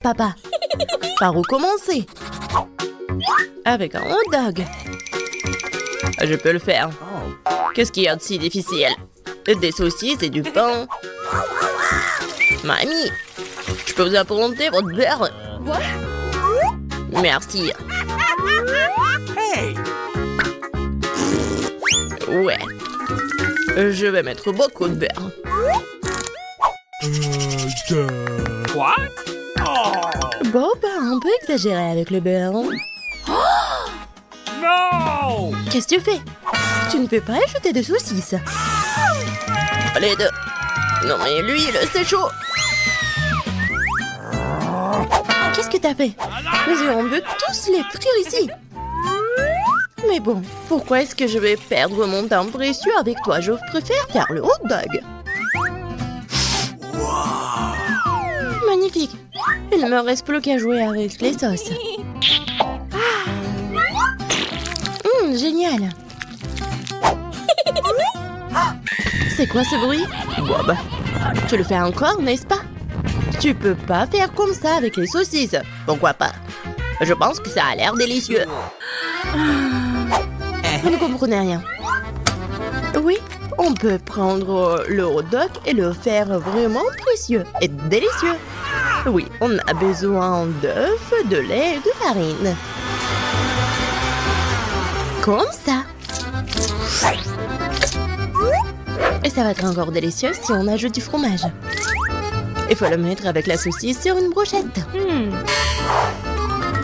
Papa, par où commencer? Avec un hot dog. Je peux le faire. Qu'est-ce qu'il y a de si difficile? Des saucisses et du pain. Mamie, je peux vous apporter votre beurre? Merci. Ouais. Je vais mettre beaucoup de beurre. Bon, un peu exagéré avec le beurre. No! Qu'est-ce que tu fais? Tu ne peux pas ajouter de saucisses. Les deux. Non mais l'huile, c'est chaud. Qu'est-ce que t'as fait? Mais on veut tous les frire ici. Mais bon, pourquoi est-ce que je vais perdre mon temps précieux avec toi? Je préfère faire le hot dog. Magnifique. Il ne me reste plus qu'à jouer avec les sauces. Génial. C'est quoi ce bruit? Bob, tu le fais encore, n'est-ce pas? Tu peux pas faire comme ça avec les saucisses. Pourquoi pas? Je pense que ça a l'air délicieux. Vous ne comprenez rien. Oui, on peut prendre le hot dog et le faire vraiment précieux et délicieux. Oui, on a besoin d'œufs, de lait et de farine. Comme ça. Et ça va être encore délicieux si on ajoute du fromage. Il faut le mettre avec la saucisse sur une brochette.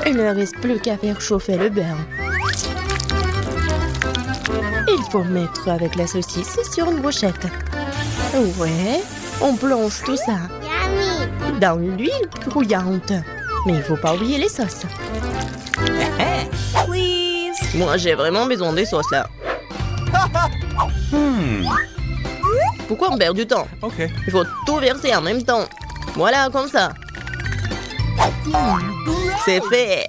Il ne reste plus qu'à faire chauffer le beurre. Il faut mettre avec la saucisse sur une brochette. Ouais, on plonge tout ça dans l'huile brouillante. Mais il ne faut pas oublier les sauces. Moi, j'ai vraiment besoin des sauces, là. Pourquoi on perd du temps? Il faut tout verser en même temps. Voilà, comme ça. C'est fait.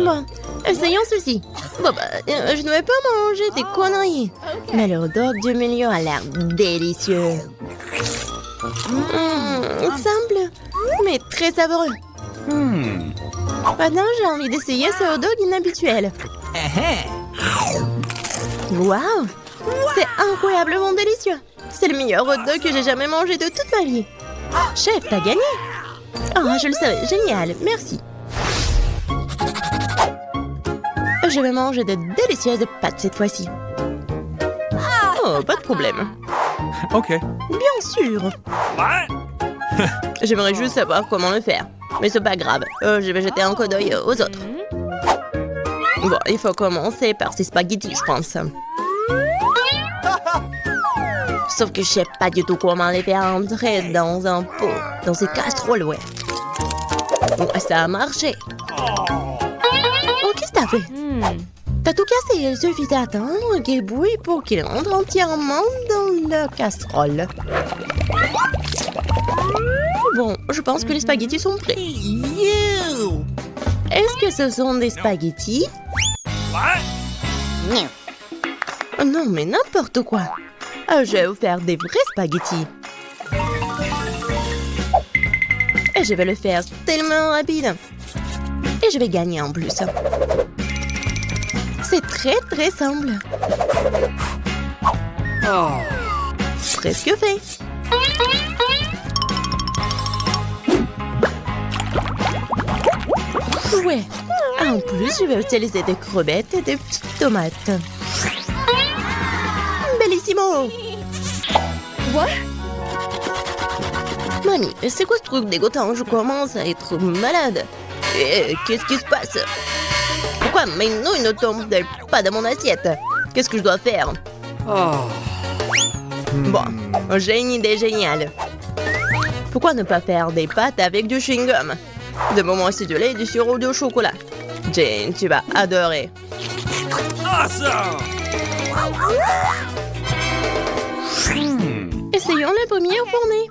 Bon, essayons ceci. Bon, je ne vais pas manger des conneries. Mais le hot dog du milieu a l'air délicieux. Simple, mais très savoureux. Maintenant, j'ai envie d'essayer ce hot dog inhabituel. Waouh! C'est incroyablement délicieux. C'est le meilleur hot dog que j'ai jamais mangé de toute ma vie. Chef, t'as gagné. Oh, je le savais. Génial. Merci. Je vais manger de délicieuses pâtes cette fois-ci. Oh, pas de problème. OK. Bien sûr. J'aimerais juste savoir comment le faire. Mais c'est pas grave. Je vais jeter un coup d'œil aux autres. Bon, il faut commencer par ces spaghettis, je pense. Sauf que je sais pas du tout comment les faire entrer dans un pot. Dans ces casseroles, ouais. Bon, ça a marché. Oh, qu'est-ce que t'as fait? T'as tout cassé. Il suffit d'attendre qu'il bouille pour qu'il entre entièrement dans la casserole. Bon, je pense que les spaghettis sont prêts. Est-ce que ce sont des spaghettis? Non, mais n'importe quoi. Je vais vous faire des vrais spaghettis. Et je vais le faire tellement rapide. Et je vais gagner en plus. C'est très très simple. Presque fait. Ouais. En plus, je vais utiliser des crevettes et des petites tomates. Bellissimo! What? Mamie, c'est quoi ce truc dégoûtant? Je commence à être malade. Qu'est-ce qui se passe? Pourquoi mes nouilles ne tombent pas dans mon assiette? Qu'est-ce que je dois faire? Bon, j'ai une idée géniale. Pourquoi ne pas faire des pâtes avec du chewing-gum? De moments acidulés et du sirop de chocolat. Jane, tu vas adorer. Awesome! Essayons la première fournée.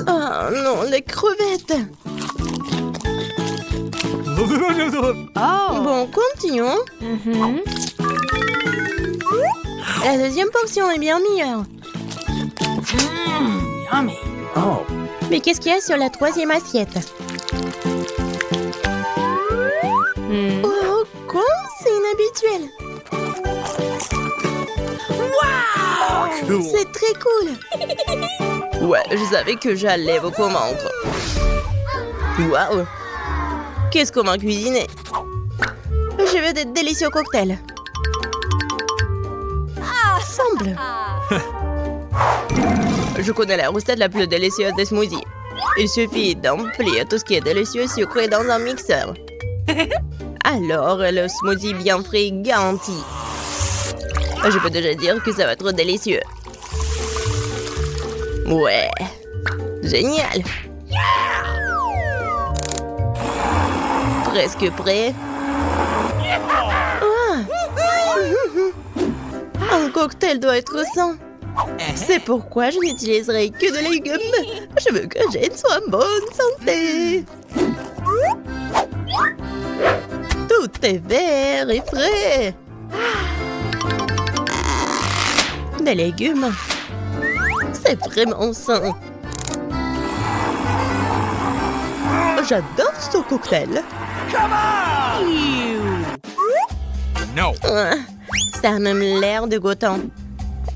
Oh non, les crevettes. Bon, continuons. La deuxième portion est bien meilleure. Yummy. Oh. Mais qu'est-ce qu'il y a sur la troisième assiette? Oh, quoi? C'est inhabituel. Cool. C'est très cool. Ouais, je savais que j'allais vous convaincre. Waouh! Qu'est-ce qu'on m'a cuisiné? Je veux des délicieux cocktails. Semble. Je connais la recette la plus délicieuse des smoothies. Il suffit d'emplir tout ce qui est délicieux sucré dans un mixeur. Alors, le smoothie bien frais garanti. Je peux déjà dire que ça va être délicieux. Ouais. Génial. Presque prêt. Un cocktail doit être sain. C'est pourquoi je n'utiliserai que de légumes. Je veux que Jane soit en bonne santé. Tout est vert et frais. Des légumes. C'est vraiment sain. J'adore ce cocktail. No. Ça a même l'air dégoûtant.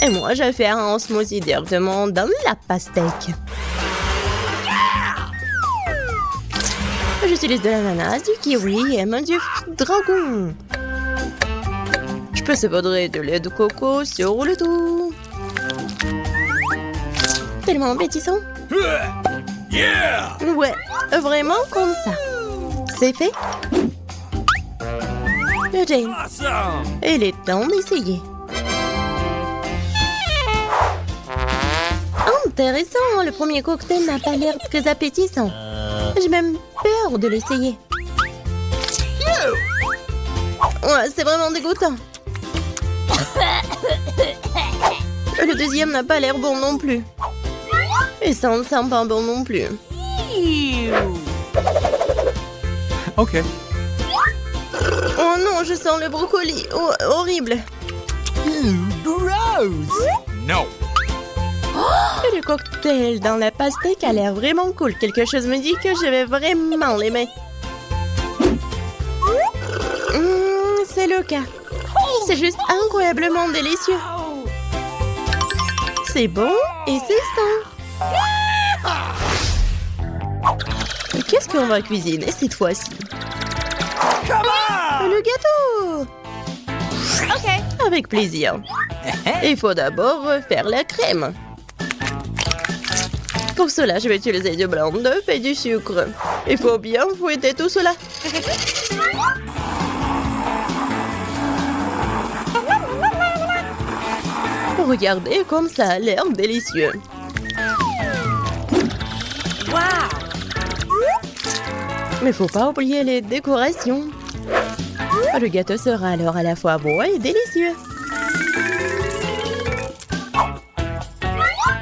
Et moi, je vais faire un smoothie directement dans la pastèque. J'utilise de l'ananas, du kiwi et même du dragon. Je peux saupoudrer de lait de coco sur le tout. Tellement appétissant. Yeah. Ouais, vraiment comme ça. C'est fait. Jane, Awesome. il est temps d'essayer. Intéressant, le premier cocktail n'a pas l'air très appétissant. J'ai même peur de l'essayer. Ouais, c'est vraiment dégoûtant. Le deuxième n'a pas l'air bon non plus. Et ça ne sent pas bon non plus. Okay. Oh non, je sens le brocoli. Oh, horrible. No. Et le cocktail dans la pastèque a l'air vraiment cool. Quelque chose me dit que je vais vraiment l'aimer. C'est le cas. C'est juste incroyablement délicieux. C'est bon et c'est sain. Qu'est-ce qu'on va cuisiner cette fois-ci? Le gâteau! Ok. Avec plaisir. Il faut d'abord faire la crème. Pour cela, je vais utiliser du blanc d'œuf et du sucre. Il faut bien fouetter tout cela. Regardez comme ça a l'air délicieux. Mais faut pas oublier les décorations. Le gâteau sera alors à la fois beau et délicieux.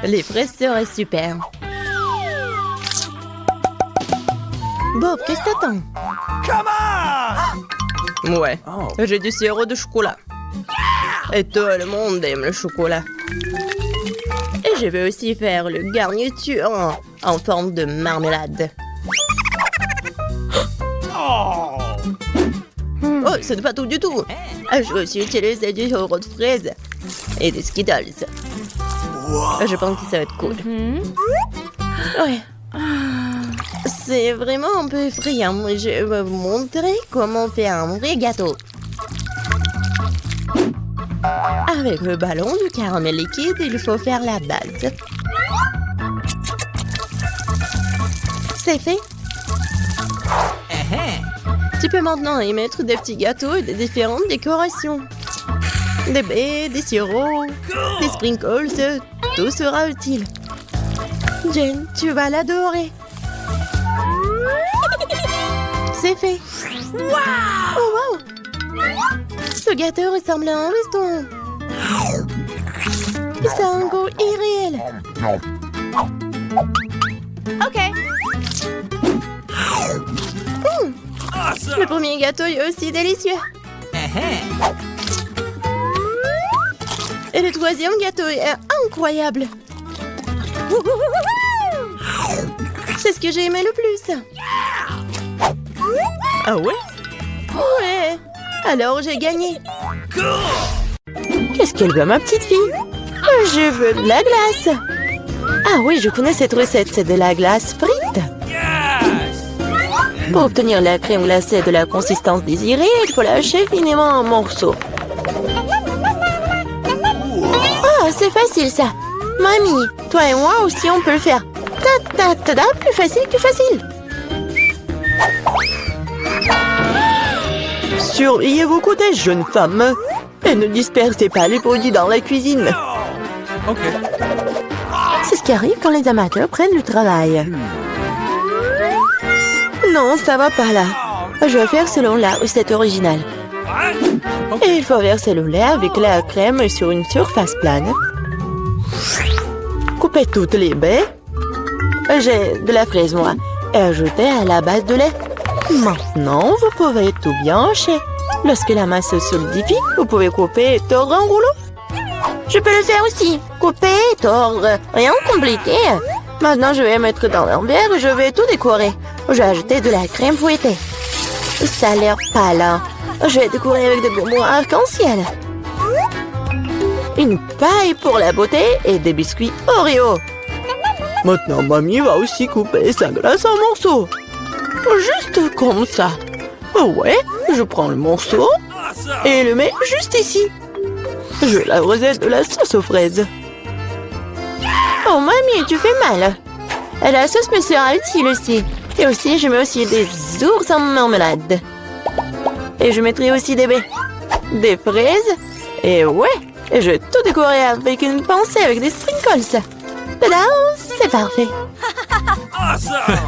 Les fraises seraient super. Bob, qu'est-ce que t'attends? Ouais, j'ai du sirop de chocolat. Et tout le monde aime le chocolat. Et je vais aussi faire le garniture en forme de marmelade. Oh. Oh, ce n'est pas tout du tout. Je vais aussi utiliser du sirop de fraise et des Skittles. Je pense que ça va être cool. Ouais. C'est vraiment un peu effrayant. Je vais vous montrer comment faire un vrai gâteau. Avec le ballon du caramel liquide, il faut faire la base. C'est fait. Tu peux maintenant y mettre des petits gâteaux et des différentes décorations. Des baies, des sirops, des sprinkles, tout sera utile. Jane, tu vas l'adorer. C'est fait. Oh wow! Ce gâteau ressemble à un restaurant. Et ça a un goût irréel. Ok. Le premier gâteau est aussi délicieux. Et le troisième gâteau est incroyable. C'est ce que j'ai aimé le plus. Ah ouais? Ouais. Alors j'ai gagné. Qu'est-ce qu'elle veut, ma petite fille? Je veux de la glace. Ah oui, je connais cette recette. C'est de la glace frite. Pour obtenir la crème glacée de la consistance désirée, il faut lâcher finement en morceaux. Oh, c'est facile ça. Mamie, toi et moi aussi on peut le faire. Ta-ta-ta-ta, plus facile que facile. Surveillez vos côtés, jeune femme. Et ne dispersez pas les produits dans la cuisine. OK. C'est ce qui arrive quand les amateurs prennent du travail. Non, ça va pas là. Je vais faire selon la recette originale. Et il faut verser le lait avec la crème sur une surface plane. Coupez toutes les baies. J'ai de la fraise, moi. Et ajoutez à la base de lait. Maintenant, vous pouvez tout bien hacher. Lorsque la masse se solidifie, vous pouvez couper et tordre en rouleau. Je peux le faire aussi. Couper et tordre. Rien de compliqué. Maintenant, je vais mettre dans un verre et je vais tout décorer. J'ai ajouté de la crème fouettée. Ça a l'air pâle. Hein. Je vais décorer avec des bonbons arc-en-ciel. Une paille pour la beauté et des biscuits Oreo. Maintenant, mamie va aussi couper sa glace en morceaux. Juste comme ça. Ouais, je prends le morceau et le mets juste ici. Je la recette de la sauce aux fraises. Oh, mamie, tu fais mal. La sauce me sera utile aussi. Et aussi, je mets aussi des ours en marmelade. Et je mettrai aussi des baies. Des fraises. Et ouais, et je vais tout décorer avec une pincée avec des sprinkles. Tada, c'est parfait.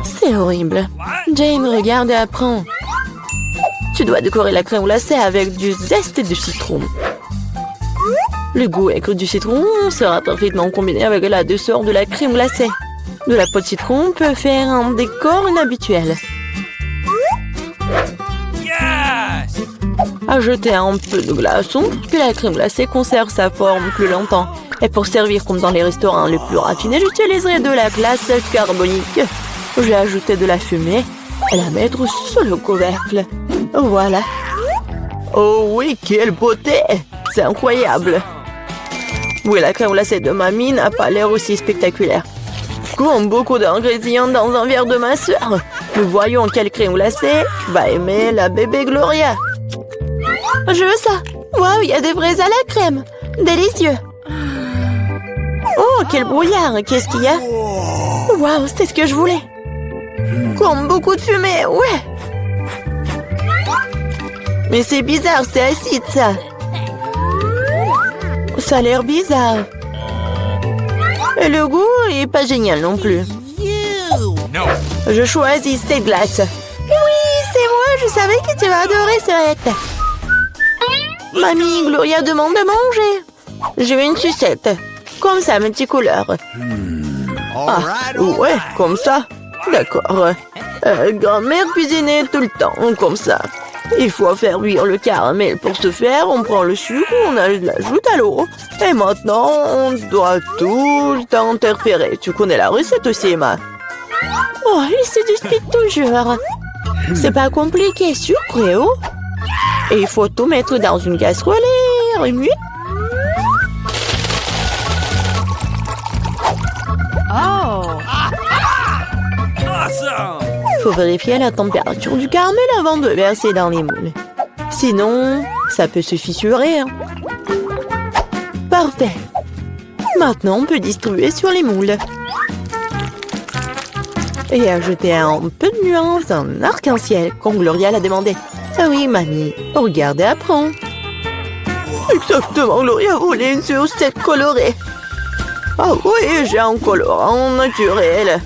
C'est horrible. Jane, regarde et apprends. Tu dois décorer la crème glacée avec du zeste de citron. Le goût aigre du citron sera parfaitement combiné avec la douceur de la crème glacée. De la peau de citron peut faire un décor inhabituel. Ajoutez un peu de glaçon pour que la crème glacée conserve sa forme plus longtemps. Et pour servir comme dans les restaurants les plus raffinés, j'utiliserai de la glace carbonique. Je vais ajouter de la fumée et la mettre sous le couvercle. Voilà. Oh oui, quelle beauté! C'est incroyable. Oui, la crème glacée de mamie n'a pas l'air aussi spectaculaire. Comme beaucoup d'ingrédients dans un verre de ma soeur. Nous voyons quelle crème glacée va aimer la bébé Gloria. Je veux ça. Waouh, il y a des fraises à la crème. Délicieux. Oh, quel brouillard. Qu'est-ce qu'il y a? Waouh, c'est ce que je voulais. Comme beaucoup de fumée, ouais. Mais c'est bizarre, c'est acide, ça. Ça a l'air bizarre. Et le goût est pas génial non plus. No. Je choisis cette glace. Oui, c'est moi, je savais que tu vas adorer cette. Mamie, Gloria demande à manger. Je veux une sucette. Comme ça, mes petites couleurs. Ah, ouais, comme ça. D'accord. Grand-mère cuisinait tout le temps, comme ça. Il faut faire cuire le caramel. Pour ce faire, on prend le sucre, on l'ajoute à l'eau. Et maintenant, on doit tout le temps interférer. Tu connais la recette aussi, Emma? Oh, il se dispute toujours. C'est pas compliqué, sucre et eau. Et il faut tout mettre dans une casserole et remuer. Faut vérifier la température du caramel avant de verser dans les moules. Sinon, ça peut se fissurer. Hein. Parfait. Maintenant, on peut distribuer sur les moules. Et ajouter un peu de nuance en arc-en-ciel, comme Gloria l'a demandé. Ah oui, mamie, regarde et apprends. Exactement, Gloria voulait une sucette colorée. Ah oui, j'ai un colorant naturel.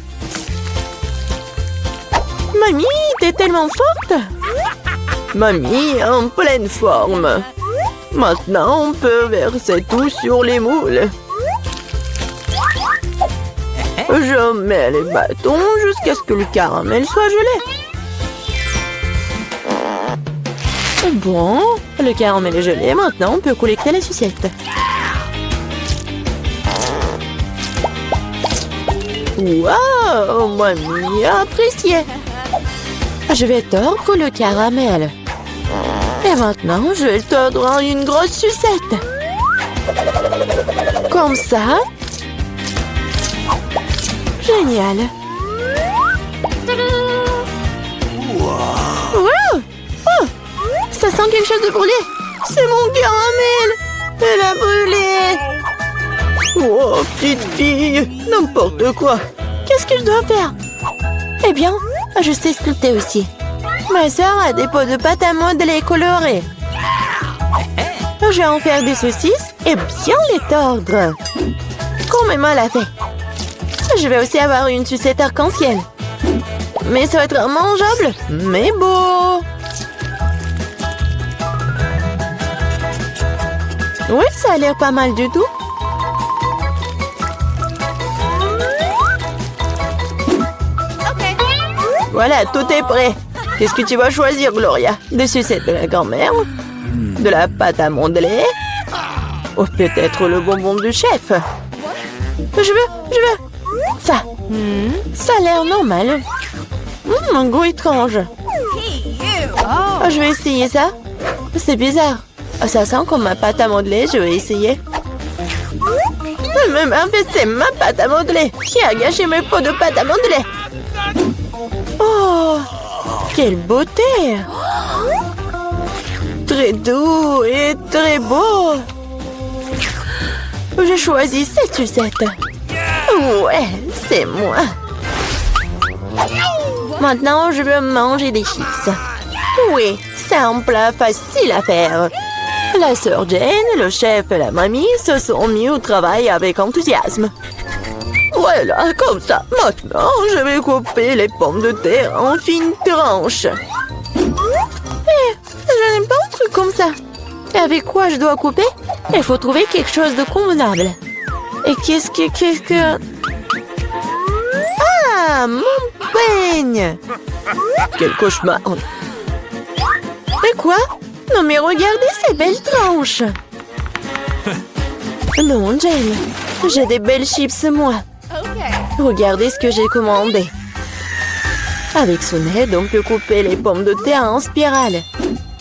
Mamie, t'es tellement forte. Mamie, en pleine forme. Maintenant, on peut verser tout sur les moules. Je mets les bâtons jusqu'à ce que le caramel soit gelé. Bon, le caramel est gelé. Maintenant, on peut collecter la sucette. Waouh, mamie, apprécié. Je vais tordre le caramel. Et maintenant, je vais tordre en une grosse sucette. Comme ça. Génial. Wow. Oh, ça sent quelque chose de brûlé. C'est mon caramel. Elle a brûlé. Oh, petite fille, n'importe quoi. Qu'est-ce que je dois faire? Eh bien, je sais sculpter aussi. Ma sœur a des pots de pâte à modeler colorés. Je vais en faire des saucisses et bien les tordre. Comme maman l'a fait. Je vais aussi avoir une sucette arc-en-ciel. Mais ça va être mangeable, mais beau. Oui, ça a l'air pas mal du tout. Voilà, tout est prêt. Qu'est-ce que tu vas choisir, Gloria? Des sucettes de la grand-mère? De la pâte à modeler? Ou peut-être le bonbon du chef? Je veux. Ça. Ça a l'air normal. Un goût étrange. Je vais essayer ça. C'est bizarre. Ça sent comme ma pâte à modeler. Je vais essayer. Mais en fait, c'est ma pâte à modeler. Qui a gâché mes pots de pâte à modeler? Oh, quelle beauté! Très doux et très beau. Je choisis cette sucette. Ouais, c'est moi. Maintenant, je veux manger des chips. Oui, c'est un plat facile à faire. La sœur Jane, le chef et la mamie se sont mis au travail avec enthousiasme. Voilà, comme ça. Maintenant, je vais couper les pommes de terre en fines tranches. Je n'aime pas un truc comme ça. Et avec quoi je dois couper? Il faut trouver quelque chose de convenable. Et qu'est-ce que... Ah, mon peigne! Quel cauchemar! Et quoi? Non mais regardez ces belles tranches! Non, Jane, j'ai des belles chips, moi. Regardez ce que j'ai commandé. Avec son aide, on peut couper les pommes de terre en spirale,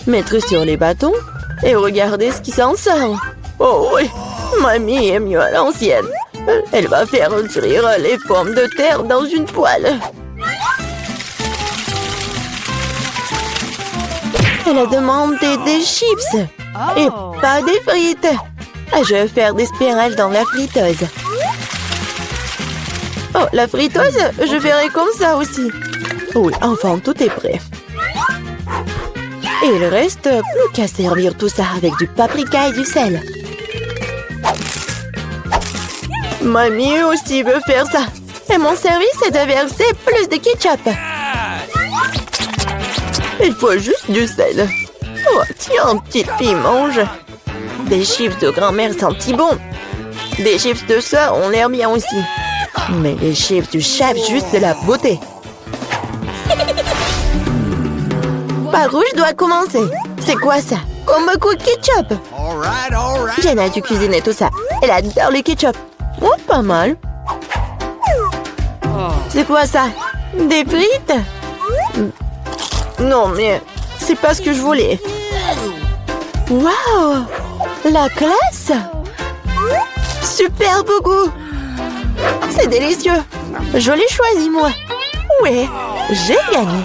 mettre sur les bâtons et regardez ce qui s'en sort. Oh oui, mamie est mieux à l'ancienne. Elle va faire cuire les pommes de terre dans une poêle. Elle a demandé des chips et pas des frites. Je vais faire des spirales dans la friteuse. Oh, la friteuse, je ferai comme ça aussi. Oui, enfin, tout est prêt. Et il reste plus qu'à servir tout ça avec du paprika et du sel. Mamie aussi veut faire ça. Et mon service est de verser plus de ketchup. Il faut juste du sel. Oh, tiens, petite fille, mange. Des chips de grand-mère sentent si bon. Des chips de sœur ont l'air bien aussi. Mais les chips du chef, juste de la beauté. Par où je dois commencer? C'est quoi ça? Comme beaucoup de ketchup. Jenna a dû cuisiner tout ça. Elle adore le ketchup. Oh, pas mal. C'est quoi ça? Des frites? Non, mais c'est pas ce que je voulais. Waouh! La classe! Super beau goût! C'est délicieux! Je l'ai choisi, moi! Ouais, j'ai gagné!